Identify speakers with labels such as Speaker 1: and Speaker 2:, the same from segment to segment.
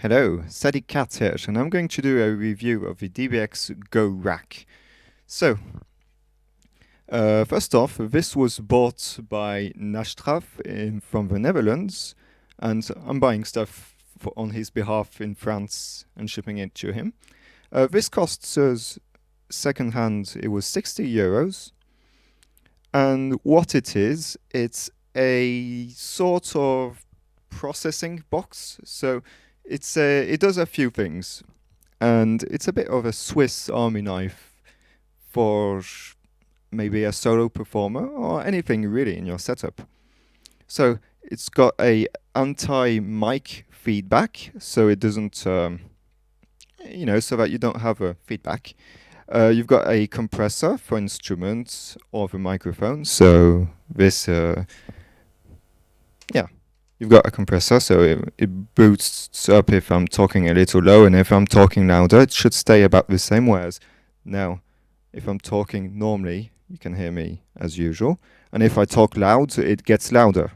Speaker 1: Hello, Sadiquecat here, and I'm going to do a review of the DBX Go Rack. So, first off, this was bought by Nashtraf from the Netherlands, and I'm buying stuff on his behalf in France and shipping it to him. This costs us second-hand, it was 60 euros, and what it is, it's a sort of processing box. So it does a few things, and it's a bit of a Swiss Army knife for maybe a solo performer or anything really in your setup. So it's got a anti-mic feedback, so it doesn't, so that you don't have a feedback. You've got a compressor for instruments or the microphone. So this, you've got a compressor, so it boosts up if I'm talking a little low, and if I'm talking louder, it should stay about the same. Whereas now, if I'm talking normally, you can hear me as usual, and if I talk loud, it gets louder.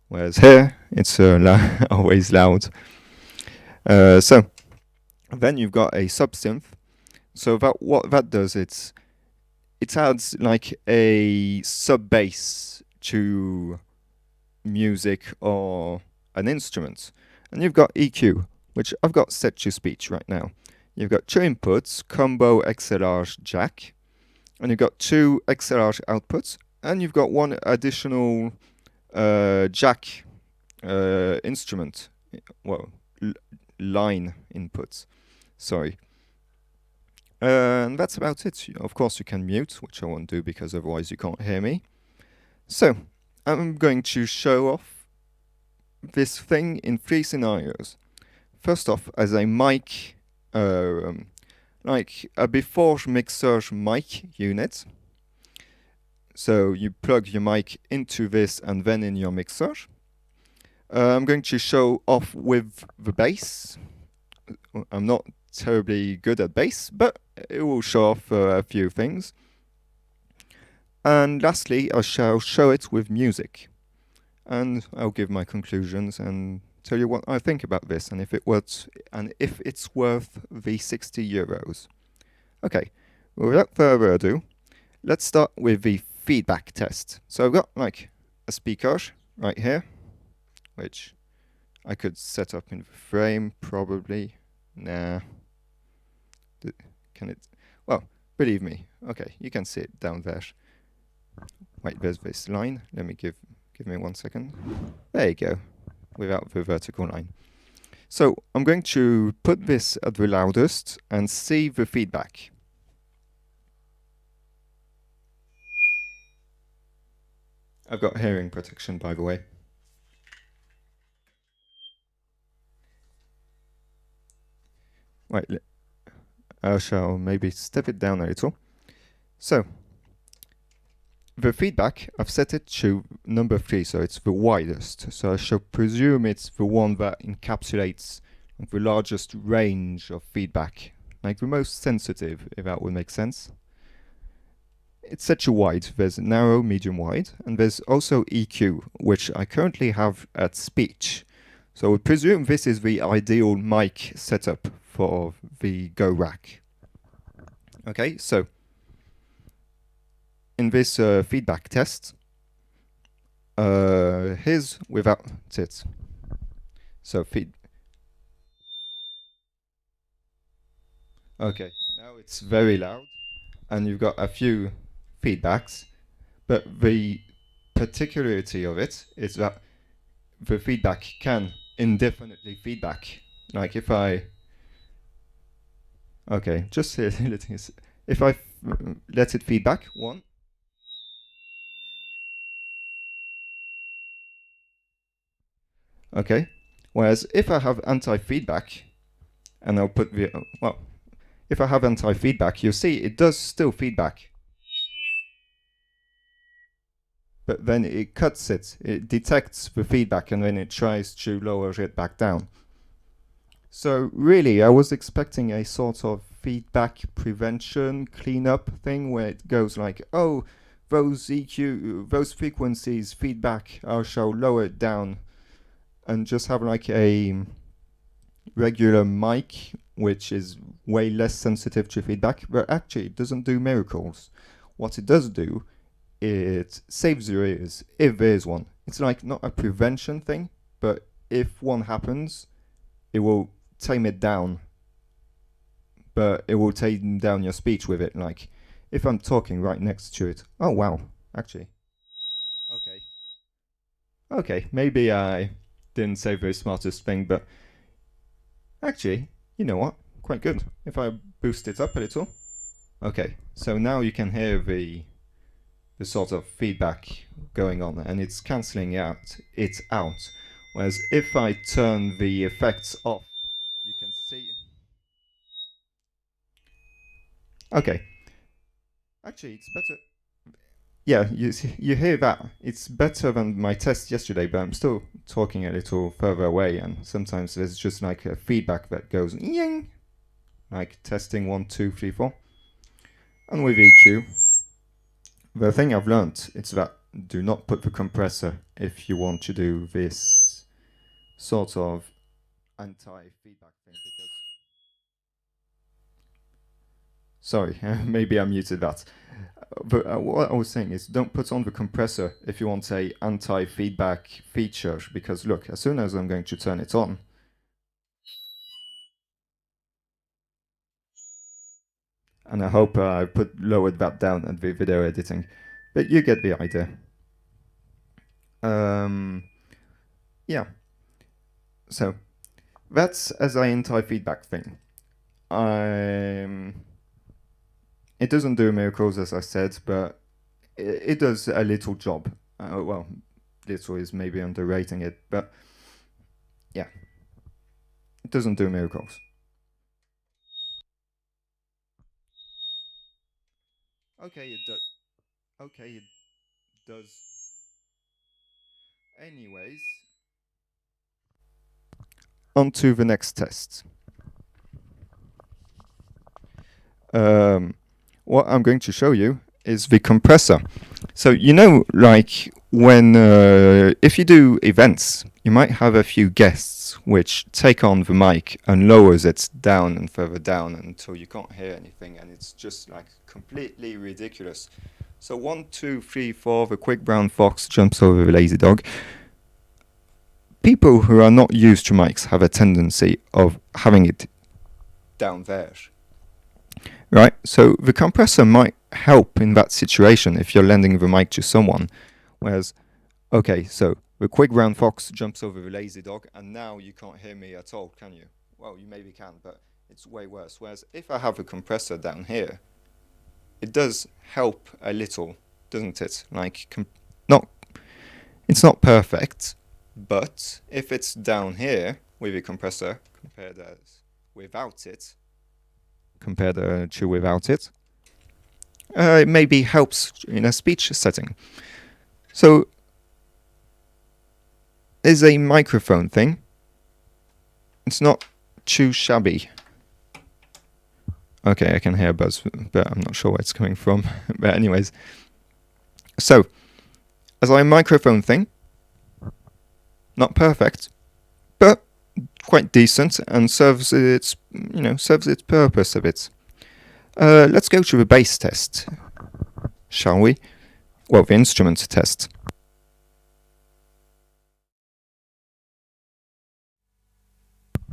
Speaker 1: Whereas here, it's always loud. So then you've got a Subsynth. So what that does, it adds like a sub bass to music or an instrument. And you've got EQ, which I've got set to speech right now. You've got two inputs, combo XLR jack, and you've got two XLR outputs, and you've got one additional jack instrument, line inputs, sorry. And that's about it. Of course you can mute, which I won't do because otherwise you can't hear me. So, I'm going to show off this thing in three scenarios. First off, as a mic, like a before mixer mic unit. So you plug your mic into this and then in your mixer. I'm going to show off with the bass. I'm not terribly good at bass, but it will show off a few things. And lastly, I shall show it with music. And I'll give my conclusions and tell you what I think about this and if it's worth the 60 euros. Okay, without further ado, let's start with the feedback test. So I've got like a speaker right here, which I could set up in the frame probably. Nah. Can it? Well, believe me. Okay, you can see it down there. Wait, there's this line. Let me give me 1 second. There you go, without the vertical line. So I'm going to put this at the loudest and see the feedback. I've got hearing protection, by the way. Wait, I shall maybe step it down a little. So, the feedback, I've set it to number 3, so it's the widest. So I shall presume it's the one that encapsulates the largest range of feedback, like the most sensitive, if that would make sense. It's set to wide. There's narrow, medium, wide, and there's also EQ, which I currently have at speech. So I would presume this is the ideal mic setup for the Go Rack. Okay, so in this feedback test, here's without it. So okay, now it's very loud, and you've got a few feedbacks, but the particularity of it is that the feedback can indefinitely feedback. Like if I, okay, just if I let it feedback, 1. Okay, whereas if I have anti-feedback, and I'll put the, if I have anti-feedback, you'll see it does still feedback. But then it cuts it. It detects the feedback and then it tries to lower it back down. So really, I was expecting a sort of feedback prevention cleanup thing where it goes like, oh, those EQ, those frequencies feedback, I shall lower it down, and just have like a regular mic, which is way less sensitive to feedback, but actually it doesn't do miracles. What it does do, it saves your ears, if there's one. It's like not a prevention thing, but if one happens, it will tame it down. But it will tame down your speech with it. Like, if I'm talking right next to it. Oh, wow. Actually. Okay. Okay, maybe I didn't say the smartest thing, but actually, you know what? Quite good. If I boost it up a little. Okay, so now you can hear the sort of feedback going on, and it's cancelling it out. Whereas if I turn the effects off, you can see. Okay. Actually, it's better. Yeah, you hear that. It's better than my test yesterday, but I'm still talking a little further away, and sometimes there's just like a feedback that goes ying, like testing 1, 2, 3, 4. And with EQ, the thing I've learned is that do not put the compressor if you want to do this sort of anti-feedback thing, because sorry, maybe I muted that. But what I was saying is don't put on the compressor if you want a anti-feedback feature, because look, as soon as I'm going to turn it on, and I hope I lowered that down at the video editing, but you get the idea. Yeah, so that's as an anti-feedback thing. It doesn't do miracles, as I said, but it does a little job. Well, little is maybe underrating it, but yeah, it doesn't do miracles. Okay, it does. Okay, it does. Anyways, on to the next test. What I'm going to show you is the compressor. So you know, like when if you do events, you might have a few guests which take on the mic and lowers it down and further down until you can't hear anything, and it's just like completely ridiculous. So 1, 2, 3, 4, the quick brown fox jumps over the lazy dog. People who are not used to mics have a tendency of having it down there. Right, so the compressor might help in that situation if you're lending the mic to someone. Whereas, okay, so the quick brown fox jumps over the lazy dog, and now you can't hear me at all, can you? Well, you maybe can, but it's way worse. Whereas if I have a compressor down here, it does help a little, doesn't it? Like, it's not perfect, but if it's down here with a compressor compared to without it, it maybe helps in a speech setting. So there's a microphone thing. It's not too shabby. Okay, I can hear a buzz, but I'm not sure where it's coming from. But anyways, so as a microphone thing, not perfect, but quite decent and serves its purpose a bit. Let's go to the bass test, shall we? Well, the instrument test.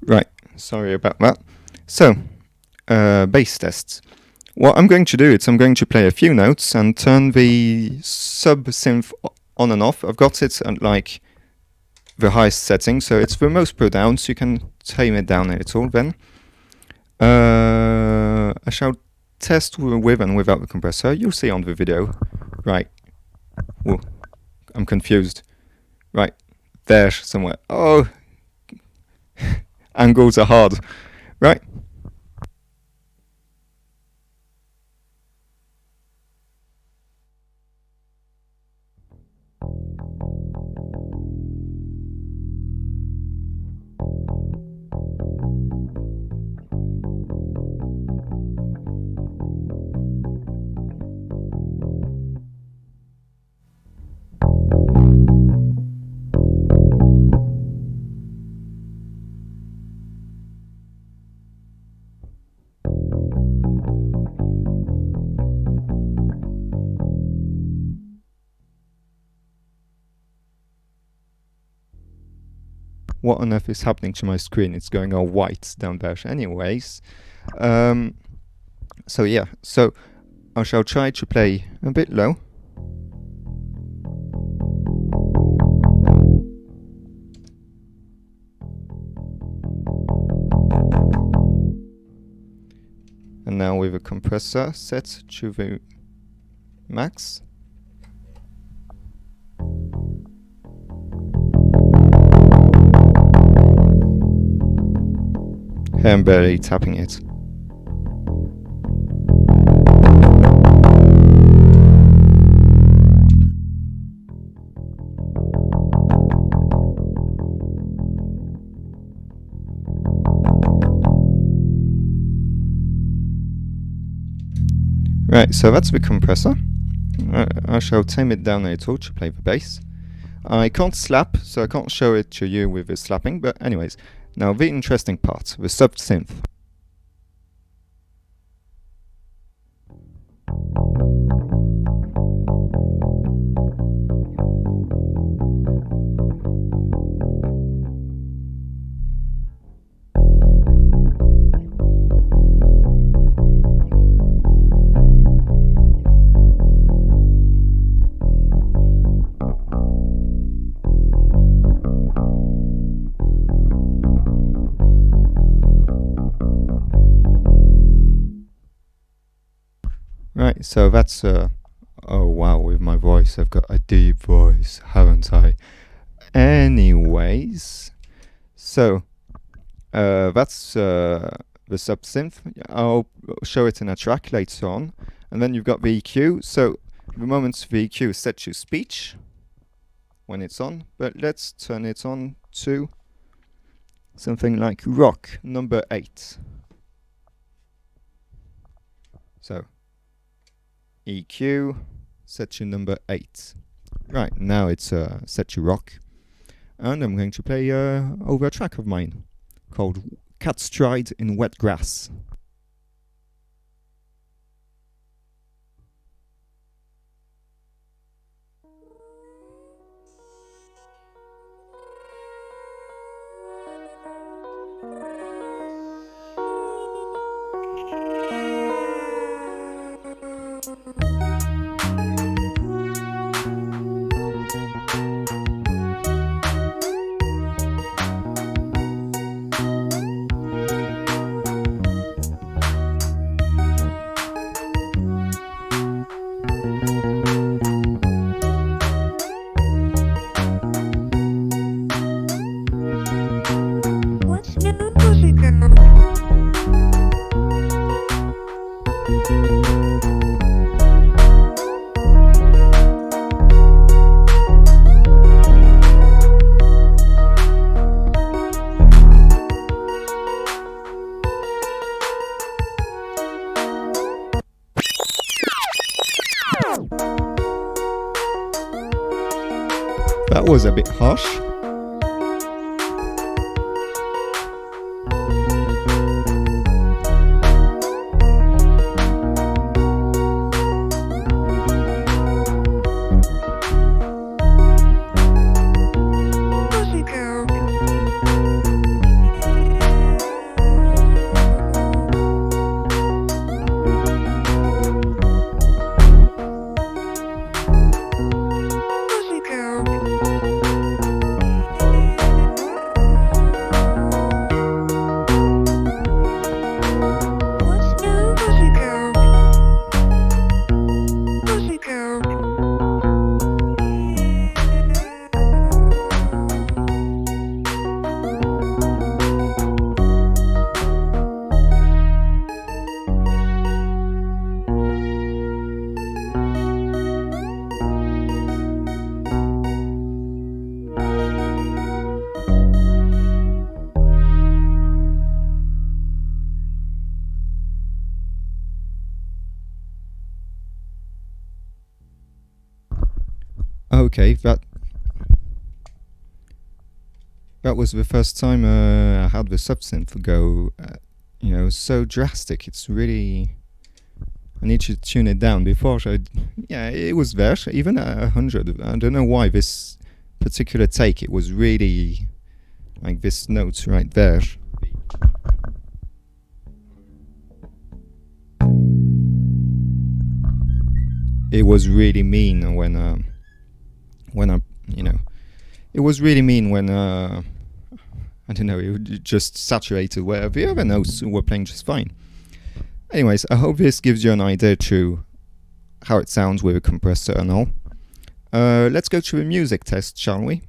Speaker 1: Right, sorry about that. So, bass tests. What I'm going to do is I'm going to play a few notes and turn the Subsynth on and off. I've got it at like the highest setting, so it's the most pronounced. You can tame it down a little then. I shall test with and without the compressor. You'll see on the video. Right. Whoa, I'm confused. Right. There somewhere. Oh. Angles are hard. Right. what on earth is happening to my screen? It's going all white down there. Anyways, so yeah, so I shall try to play a bit low. And now with a compressor set to the max. I'm barely tapping it. Right, so that's the compressor. I shall tame it down a little to play the bass. I can't slap, so I can't show it to you with the slapping, but anyways, now the interesting part, the Subsynth. Right, so that's oh wow, with my voice, I've got a deep voice, haven't I? Anyways, so that's the Subsynth. I'll show it in a track later on. And then you've got the EQ. So the moment the EQ is set to speech when it's on, but let's turn it on to something like rock number 8. So EQ set to number 8. Right, now it's set to rock, and I'm going to play over a track of mine called Cat Stride in Wet Grass. That was a bit harsh. Okay, that was the first time I had the Subsynth go, you know, so drastic. It's really, I need to tune it down. Before, yeah, it was there, even at 100. I don't know why this particular take, it was really like this note right there. It was really mean when I, you know, it was really mean when I don't know, it just saturated where the other notes were playing just fine. Anyways, I hope this gives you an idea to how it sounds with a compressor and all. Let's go to the music test, shall we?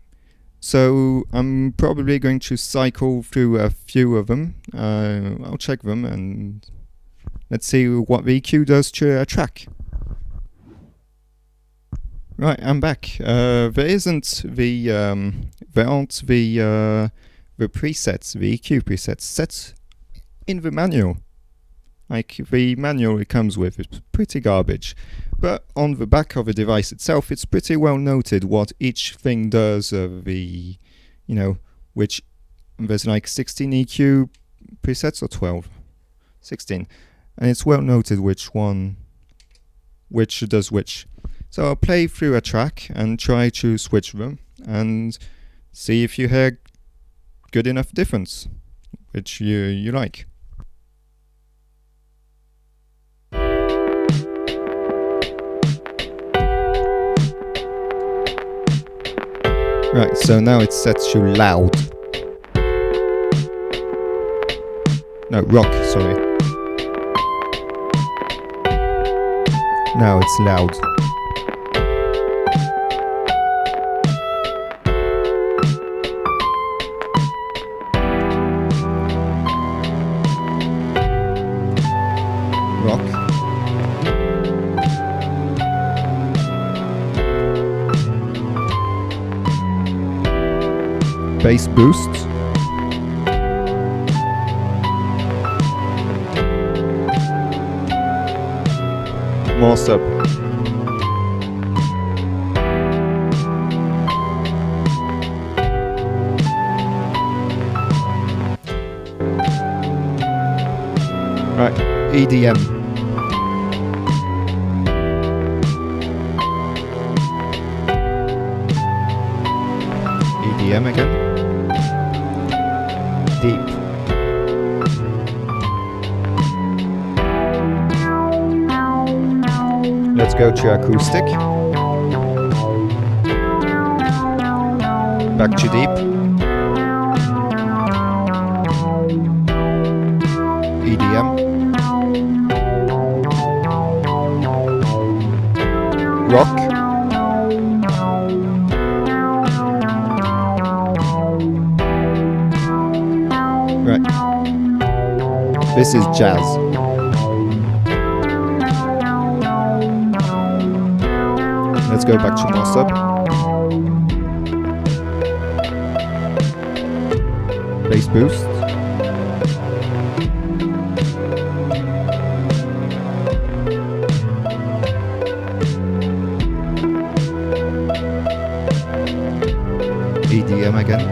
Speaker 1: So I'm probably going to cycle through a few of them. I'll check them and let's see what the EQ does to a track. Right, I'm back. There aren't the presets, the EQ presets set in the manual. Like the manual it comes with is pretty garbage, but on the back of the device itself, it's pretty well noted what each thing does. The, you know, which there's like 16 EQ presets or 12, 16, and it's well noted which does which. So I'll play through a track and try to switch them and see if you hear good enough difference, which you like. Right, so now it's set to loud. No, rock, sorry. Now it's loud. Rock. Bass boost. More sub. Right, EDM. EDM again. Deep. Let's go to acoustic. Back to deep. EDM. Rock. Right. This is jazz. Let's go back to more sub. Bass boost. EDM again.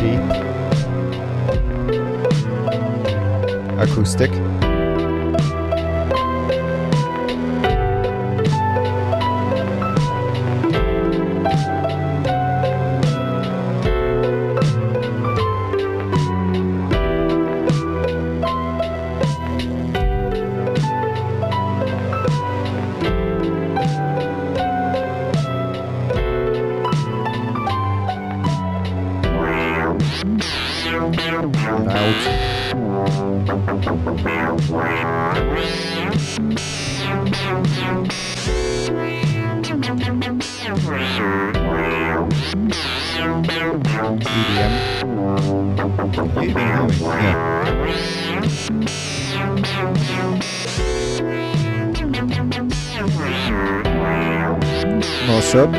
Speaker 1: Deep. Acoustic. More sub.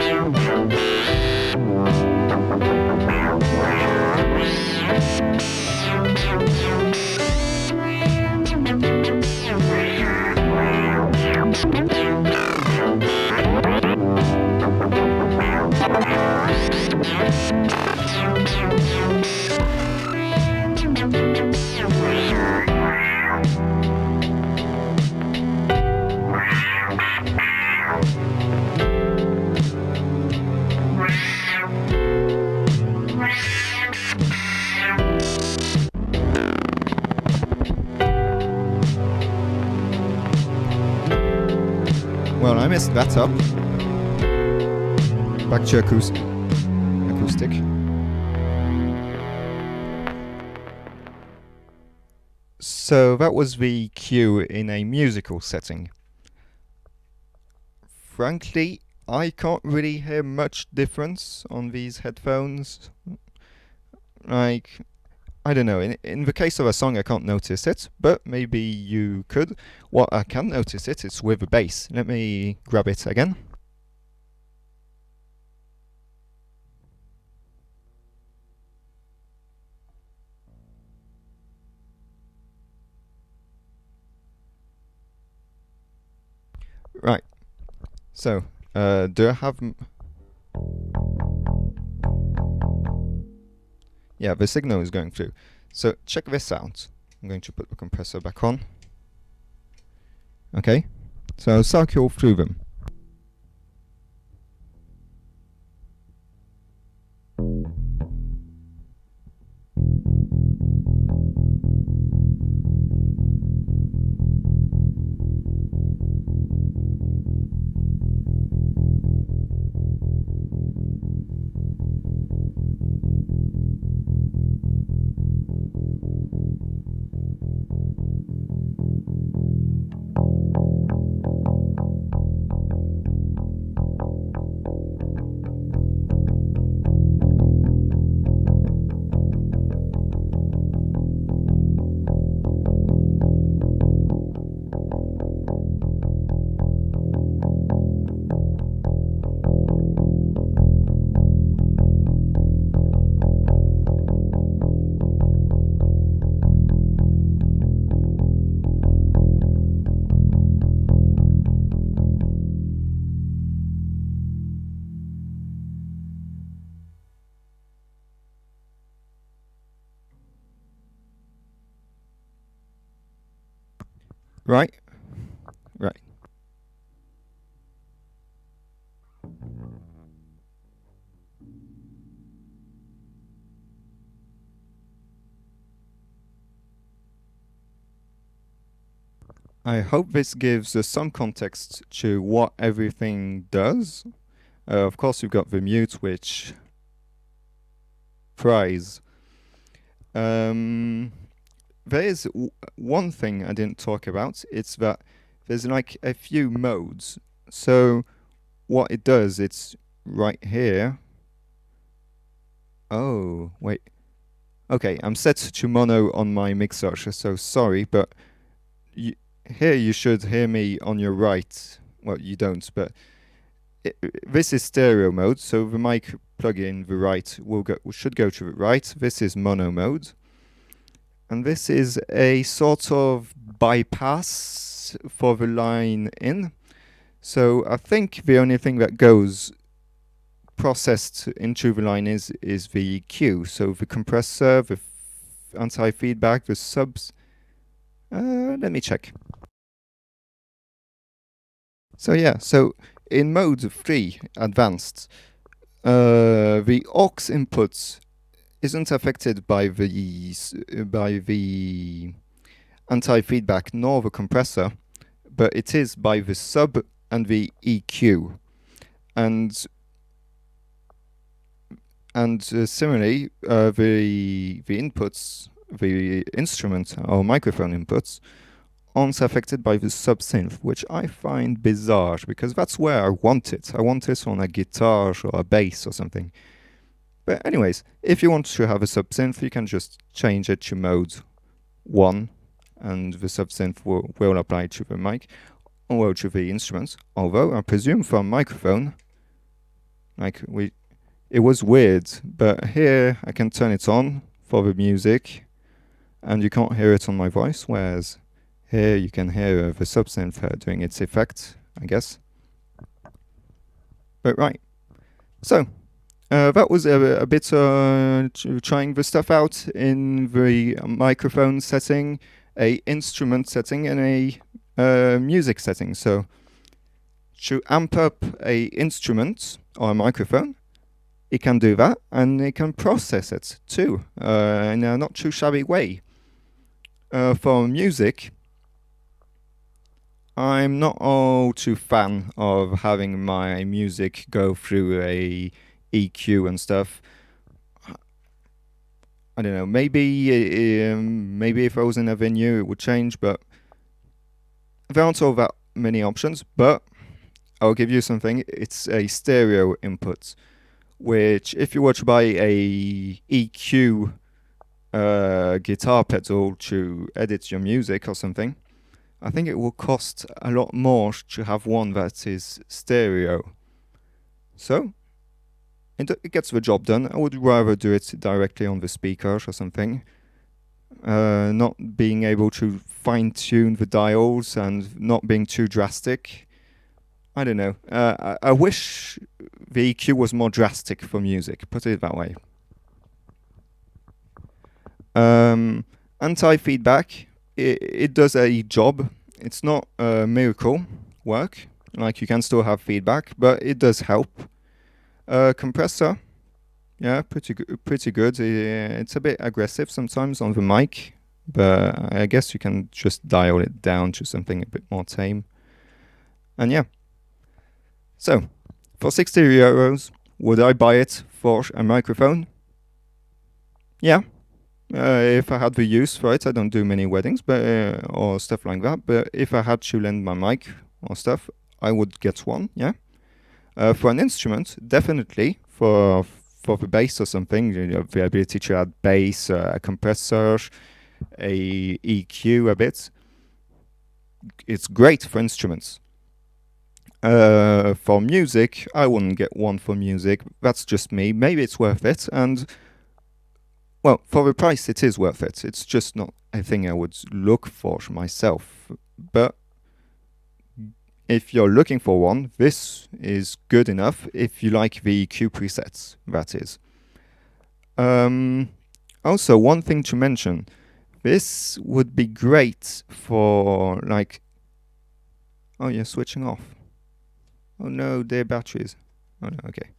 Speaker 1: messed that up. Back to acoustic. So that was the cue in a musical setting. Frankly, I can't really hear much difference on these headphones. Like, I don't know, in the case of a song I can't notice it, but maybe you could. What I can notice it is with the bass. Let me grab it again. Right, so, do I have... Yeah, the signal is going through. So, check this out. I'm going to put the compressor back on. Okay, so I'll cycle through them. Right? Right. I hope this gives some context to what everything does. Of course, you've got the mute, which fries. There is one thing I didn't talk about. It's that there's like a few modes. So what it does, it's right here. Oh, wait. Okay, I'm set to mono on my mixer, so sorry, but here you should hear me on your right. Well, you don't, but this is stereo mode, so the mic plug-in, the right, should go to the right. This is mono mode. And this is a sort of bypass for the line in. So I think the only thing that goes processed into the line is the EQ. So the compressor, the anti-feedback, the subs. Let me check. So yeah, so in mode 3, advanced, the aux inputs isn't affected by the anti-feedback nor the compressor, but it is by the sub and the EQ. And similarly, the inputs, the instrument or microphone inputs, aren't affected by the subsynth, which I find bizarre because that's where I want it. I want it on a guitar or a bass or something. But anyways, if you want to have a subsynth, you can just change it to mode 1, and the subsynth will apply to the mic or to the instruments. Although I presume for a microphone, it was weird, but here I can turn it on for the music, and you can't hear it on my voice, whereas here you can hear the subsynth doing its effect, I guess. But right, so that was a bit trying the stuff out in the microphone setting, a instrument setting, and a music setting. So to amp up a instrument or a microphone, it can do that, and it can process it too in a not too shabby way. For music, I'm not all too fan of having my music go through a EQ and stuff. I don't know. Maybe if I was in a venue, it would change, but there aren't all that many options. But I'll give you something. It's a stereo input, which if you were to buy a EQ guitar pedal to edit your music or something, I think it will cost a lot more to have one that is stereo. So it gets the job done. I would rather do it directly on the speakers or something. Not being able to fine-tune the dials and not being too drastic. I don't know. I wish the EQ was more drastic for music, put it that way. Anti-feedback, it does a job. It's not a miracle work, like you can still have feedback, but it does help. Compressor, yeah, pretty good. It's a bit aggressive sometimes on the mic, but I guess you can just dial it down to something a bit more tame. And yeah. So, for 60 euros, would I buy it for a microphone? Yeah. If I had the use for it, I don't do many weddings, but or stuff like that. But if I had to lend my mic or stuff, I would get one. Yeah. For an instrument, definitely. For the bass or something, you know, the ability to add bass, a compressor, a EQ a bit. It's great for instruments. For music, I wouldn't get one for music. That's just me. Maybe it's worth it, and well, for the price, it is worth it. It's just not a thing I would look for myself. But if you're looking for one, this is good enough if you like the EQ presets, that is. Also, one thing to mention, this would be great for like... Oh, you're switching off. Oh no, they're batteries. Oh no, okay.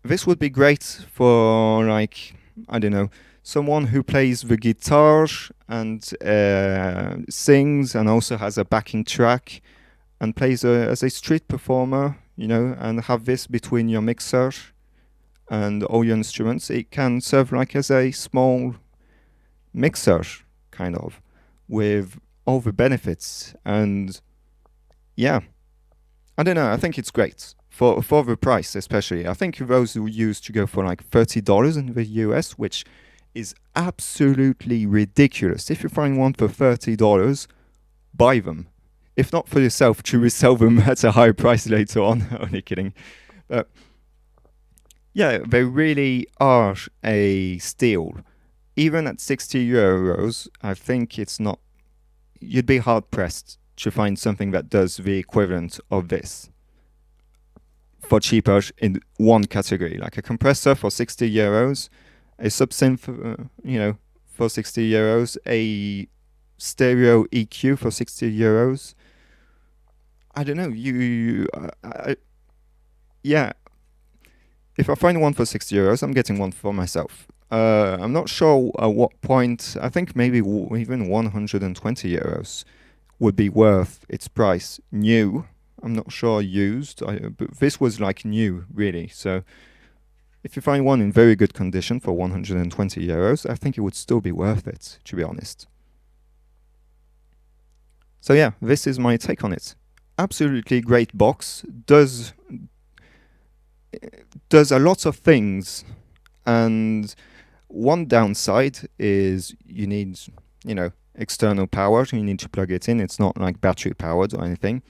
Speaker 1: This would be great for, like, I don't know, someone who plays the guitar and sings and also has a backing track and plays as a street performer, you know, and have this between your mixer and all your instruments. It can serve like as a small mixer, kind of, with all the benefits. And yeah, I don't know, I think it's great. For the price, especially. I think those who used to go for like $30 in the US, which is absolutely ridiculous. If you find one for $30, buy them. If not for yourself, to resell them at a higher price later on. Only kidding. But yeah, they really are a steal. Even at 60 euros, I think it's not... You'd be hard-pressed to find something that does the equivalent of this for cheaper in one category, like a compressor for 60 euros, a Subsynth, you know, for 60 euros, a stereo EQ for 60 euros. I don't know, yeah, if I find one for 60 euros, I'm getting one for myself. I'm not sure at what point, I think maybe even 120 euros would be worth its price new. I'm not sure used, but this was like new, really. So if you find one in very good condition for 120 euros, I think it would still be worth it, to be honest. So yeah, this is my take on it. Absolutely great box. Does a lot of things, and one downside is you need, you know, external power. You need to plug it in. It's not like battery powered or anything.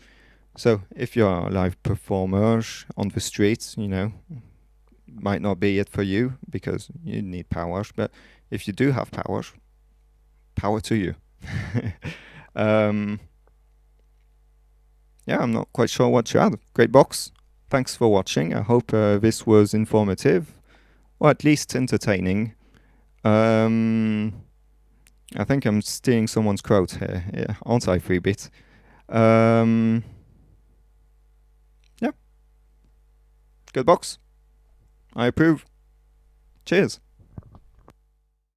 Speaker 1: So if you're a live performer on the streets, you know, might not be it for you because you need power. But if you do have power to you. Yeah, I'm not quite sure what to add. Great box. Thanks for watching. I hope this was informative, or at least entertaining. I think I'm stealing someone's quote here. Yeah, aren't I, 3-bit? Yeah. Good box. I approve. Cheers.